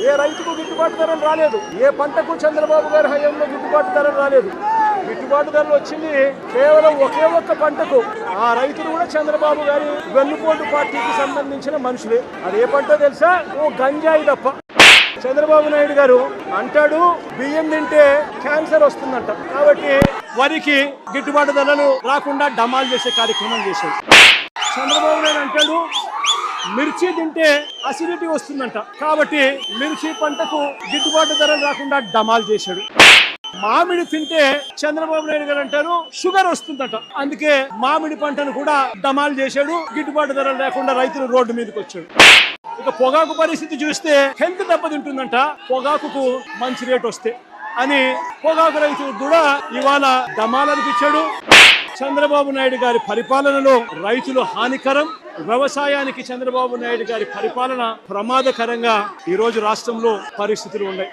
ఏ రైతుకు గిట్టుబాటు ధరలు రాలేదు. ఏ పంటకు చంద్రబాబు గారి హయాంలో గిట్టుబాటు ధరలు రాలేదు. గిట్టుబాటు ధరలు వచ్చింది కేవలం ఒకే ఒక్క పంటకు. ఆ రైతులు కూడా చంద్రబాబు గారి వెన్నుపోటు పార్టీకి సంబంధించిన మనుషులే. అది ఏ పంటో తెలుసా? ఓ గంజాయి తప్ప. చంద్రబాబు నాయుడు గారు అంటాడు బియ్యం తింటే క్యాన్సర్ వస్తుందంట, కాబట్టి వరికి గిట్టుబాటు ధరలు రాకుండా డమాల్ చేసే కార్యక్రమం చేశాడు. చంద్రబాబు నాయుడు అంటాడు మిర్చి తింటే అసిడిటీ వస్తుందంట, కాబట్టి మిర్చి పంటకు గిట్టుబాటు ధరలు రాకుండా డమాల్ చేశాడు. మామిడి తింటే చంద్రబాబు నాయుడు గారు అంటారు షుగర్ వస్తుందట, అందుకే మామిడి పంటను కూడా డమాల్ చేశాడు. గిట్టుబాటు ధరలు లేకుండా రైతులు రోడ్డు మీదకి వచ్చాడు. ఇక పొగాకు పరిస్థితి చూస్తే హెల్త్ దెబ్బతింటుందంట, పొగాకుకు మంచి రేట్ వస్తే అని పొగాకు రైతులకు కూడా ఇవాళ డమాల్ అనిపించాడు. చంద్రబాబు నాయుడు గారి పరిపాలనలో రైతులు హానికరం, వ్యవసాయానికి చంద్రబాబు నాయుడు గారి పరిపాలన ప్రమాదకరంగా ఈ రోజు రాష్ట్రంలో పరిస్థితులు ఉన్నాయి.